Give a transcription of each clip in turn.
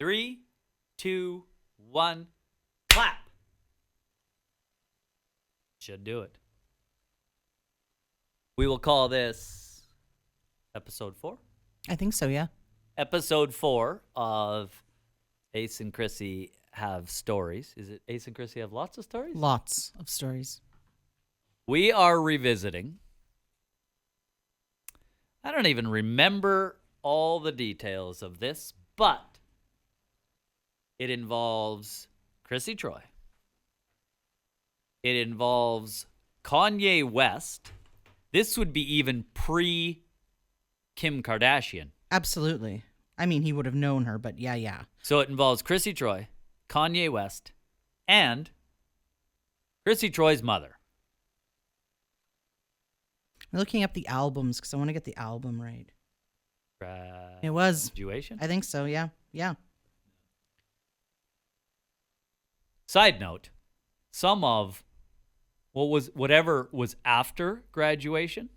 3, 2, 1, clap. Should do it. We will call this episode 4. I think so, yeah. Episode 4 of Ace and Chrissy Have Stories. Is it Ace and Chrissy Have Lots of Stories? Lots of stories. We are revisiting. I don't even remember all the details of this, but it involves Chrissy Troy. It involves Kanye West. This would be even pre-Kim Kardashian. Absolutely. I mean, he would have known her, but yeah. So it involves Chrissy Troy, Kanye West, and Chrissy Troy's mother. I'm looking up the albums because I want to get the album right. It was. Graduation? I think so, yeah. Side note, some of whatever was after graduation,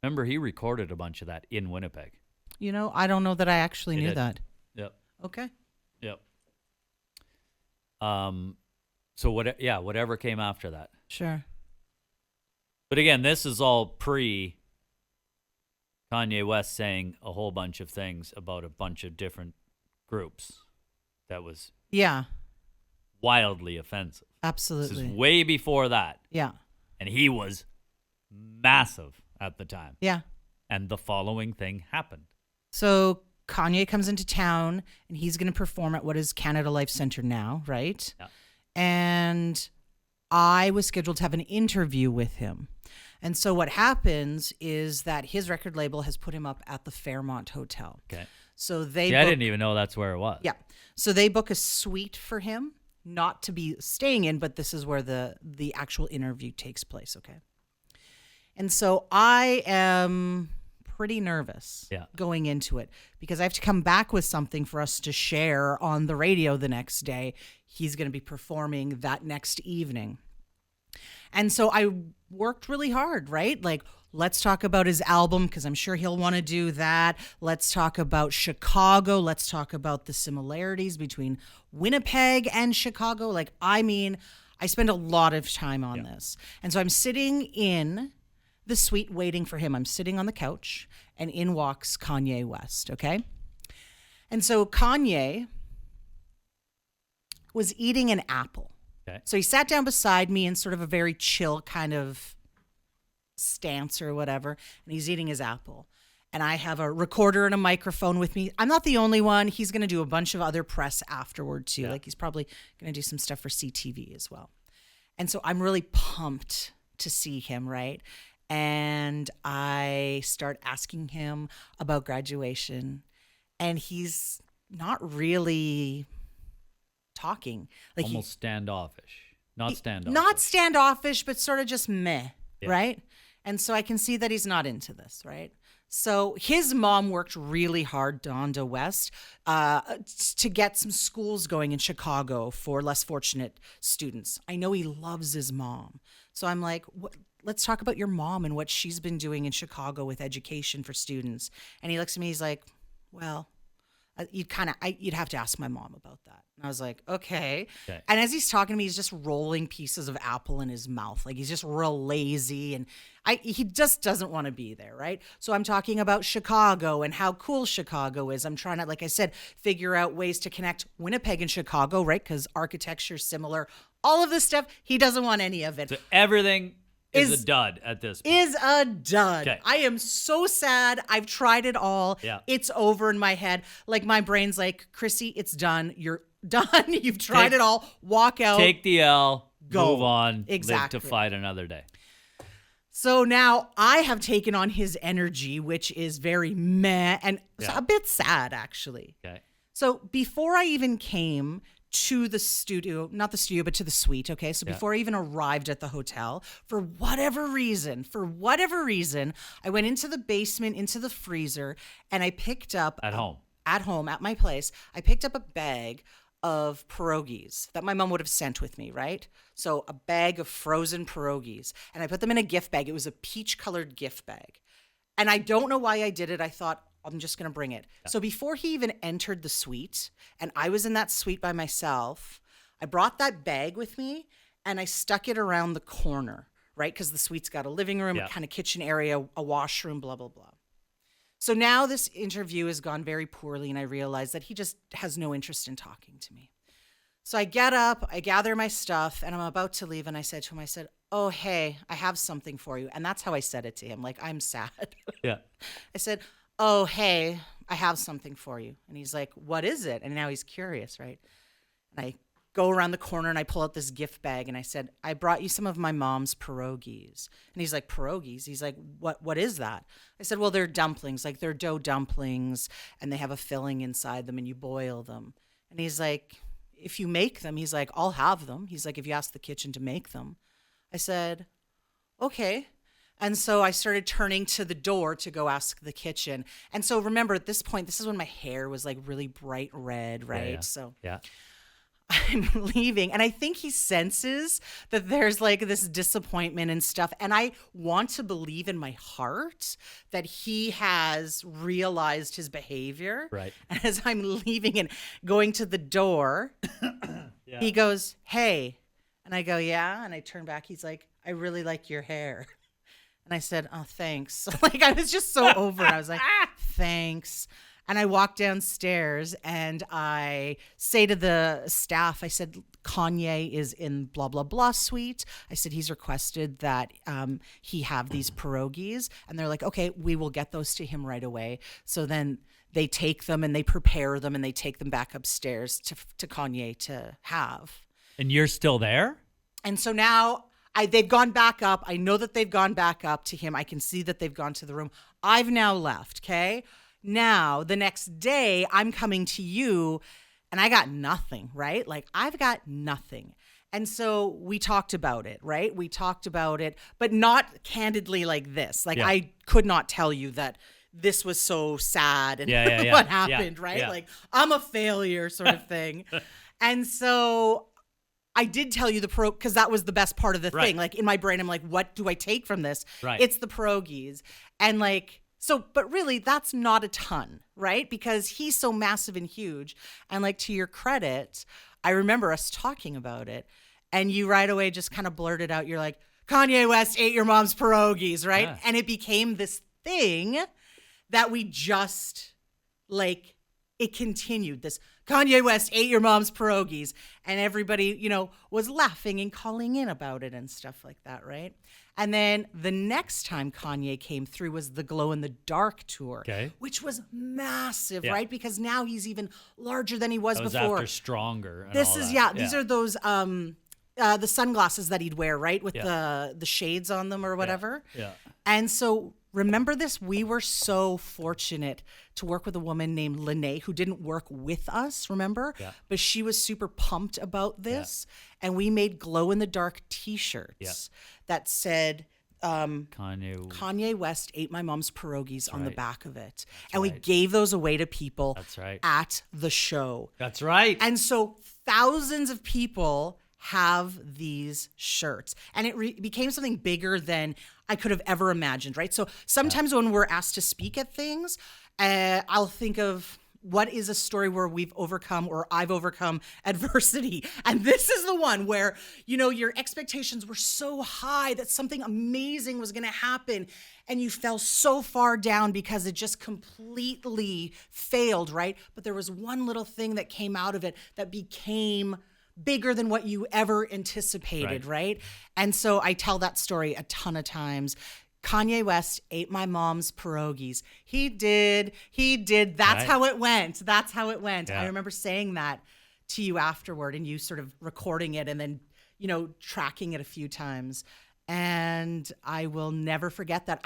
remember he recorded a bunch of that in Winnipeg. You know, I don't know that I actually knew that. Yep. Okay. Yep. So whatever came after that. Sure. But again, this is all pre Kanye West saying a whole bunch of things about a bunch of different groups. That was wildly offensive. Absolutely. This is way before that. Yeah. And he was massive at the time. Yeah. And the following thing happened. So Kanye comes into town and he's going to perform at what is Canada Life Center now, right? Yeah. And I was scheduled to have an interview with him. And so what happens is that his record label has put him up at the Fairmont Hotel. Okay. So they I didn't even know that's where it was. Yeah. So they book a suite for him, not to be staying in, but this is where the actual interview takes place, okay? And so I am pretty nervous going into it because I have to come back with something for us to share on the radio the next day. He's going to be performing that next evening. And so I worked really hard, right? Like, let's talk about his album because I'm sure he'll want to do that. Let's talk about Chicago. Let's talk about the similarities between Winnipeg and Chicago. Like, I mean, I spend a lot of time on this. And so I'm sitting in the suite waiting for him. I'm sitting on the couch and in walks Kanye West, okay? And so Kanye was eating an apple. Okay. So he sat down beside me in sort of a very chill kind of stance or whatever, and he's eating his apple. And I have a recorder and a microphone with me. I'm not the only one. He's going to do a bunch of other press afterward too. Like he's probably going to do some stuff for CTV as well. And so I'm really pumped to see him, right? And I start asking him about graduation, and he's not really talking. Like almost standoffish. Not standoffish, but sort of just meh, right? And so I can see that he's not into this, right? So his mom worked really hard, Donda West, to get some schools going in Chicago for less fortunate students. I know he loves his mom. So I'm like, let's talk about your mom and what she's been doing in Chicago with education for students. And he looks at me, he's like, well, you'd have to ask my mom about that. And I was like, okay. And as he's talking to me, he's just rolling pieces of apple in his mouth. Like he's just real lazy and he just doesn't want to be there, right? So I'm talking about Chicago and how cool Chicago is. I'm trying to, like I said, figure out ways to connect Winnipeg and Chicago, right? Because architecture's similar. All of this stuff, he doesn't want any of it. So everything is a dud at this point. Is a dud. Okay. I am so sad. I've tried it all. Yeah. It's over in my head. Like my brain's like, Chrissy, it's done. You're done. You've tried it all. Walk out. Take the L. Go. Move on. Exactly. Live to fight another day. So now I have taken on his energy, which is very meh and a bit sad, actually. Okay. So before I even came to the studio, not the studio, but to the suite, okay? So before I even arrived at the hotel, for whatever reason, I went into the basement, into the freezer, and I picked up... At home, at my place, I picked up a bag of pierogies that my mom would have sent with me, right? So a bag of frozen pierogies. And I put them in a gift bag. It was a peach-colored gift bag. And I don't know why I did it. I thought, I'm just going to bring it. So before he even entered the suite, and I was in that suite by myself, I brought that bag with me and I stuck it around the corner, right? Because the suite's got a living room, a kind of kitchen area, a washroom, blah, blah, blah. So now this interview has gone very poorly, and I realize that he just has no interest in talking to me. So I get up, I gather my stuff, and I'm about to leave, and I said to him, I said, oh, hey, I have something for you. And that's how I said it to him, like, I'm sad. Yeah. I said, oh, hey, I have something for you. And he's like, what is it? And now he's curious, right? And I go around the corner and I pull out this gift bag and I said, I brought you some of my mom's pierogies. And he's like, pierogies? He's like, what is that? I said, well, they're dumplings, like they're dough dumplings, and they have a filling inside them and you boil them. And he's like, if you make them, he's like, I'll have them. He's like, if you ask the kitchen to make them. I said, okay. And so I started turning to the door to go ask the kitchen. And so remember, at this point, this is when my hair was like really bright red, right? Yeah. So yeah. I'm leaving, and I think he senses that there's like this disappointment and stuff. And I want to believe in my heart that he has realized his behavior. Right. And as I'm leaving and going to the door, he goes, hey. And I go, yeah. And I turn back. He's like, I really like your hair. And I said, oh, thanks. Like, I was just so over it. I was like, thanks. And I walk downstairs and I say to the staff, I said, Kanye is in blah, blah, blah suite. I said, he's requested that he have these pierogies. And they're like, okay, we will get those to him right away. So then they take them and they prepare them and they take them back upstairs to Kanye to have. And you're still there? And so now they've gone back up. I know that they've gone back up to him. I can see that they've gone to the room. I've now left, okay? Now, the next day, I'm coming to you, and I got nothing, right? Like, I've got nothing. And so we talked about it, right? We talked about it, but not candidly like this. Like, I could not tell you that this was so sad and what happened, right? Yeah. Like, I'm a failure sort of thing. And so I did tell you because that was the best part of the thing. Like, in my brain, I'm like, what do I take from this? Right. It's the pierogies. And like, so, but really, that's not a ton, right? Because he's so massive and huge. And like, to your credit, I remember us talking about it. And you right away just kind of blurted out, you're like, Kanye West ate your mom's pierogies, right? Yeah. And it became this thing that we just, like, it continued. This Kanye West ate your mom's pierogies. And everybody, you know, was laughing and calling in about it and stuff like that, right? And then the next time Kanye came through was the Glow in the Dark tour, which was massive, right? Because now he's even larger than he was before. After Stronger. And this all is, that. These are those the sunglasses that he'd wear, right? With the shades on them or whatever. Yeah. And so remember this? We were so fortunate to work with a woman named Lene who didn't work with us, remember? Yeah. But she was super pumped about this. Yeah. And we made glow-in-the-dark T-shirts that said Kanye West ate my mom's pierogies on the back of it. And we gave those away to people at the show. That's right. And so thousands of people have these shirts. And it became something bigger than I could have ever imagined, right? So sometimes when we're asked to speak at things, I'll think of what is a story where we've overcome or I've overcome adversity. And this is the one where, you know, your expectations were so high that something amazing was going to happen. And you fell so far down because it just completely failed, right? But there was one little thing that came out of it that became bigger than what you ever anticipated, right? And so I tell that story a ton of times. Kanye West ate my mom's pierogies. He did. That's how it went. Yeah. I remember saying that to you afterward and you sort of recording it and then, you know, tracking it a few times. And I will never forget that.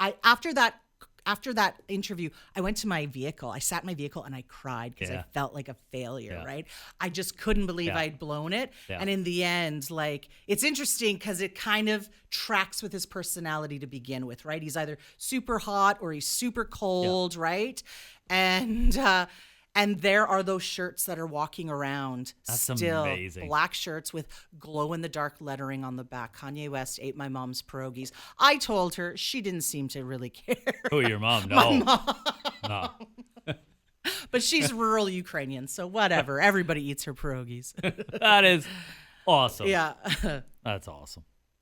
After that interview, I went to my vehicle. I sat in my vehicle and I cried because I felt like a failure, right? I just couldn't believe I'd blown it. Yeah. And in the end, like, it's interesting because it kind of tracks with his personality to begin with, right? He's either super hot or he's super cold, right? And there are those shirts that are walking around. That's still amazing. Black shirts with glow-in-the-dark lettering on the back. Kanye West ate my mom's pierogies. I told her. She didn't seem to really care. Oh, your mom? No. My mom. No. But she's rural Ukrainian, so whatever. Everybody eats her pierogies. That is awesome. Yeah. That's awesome.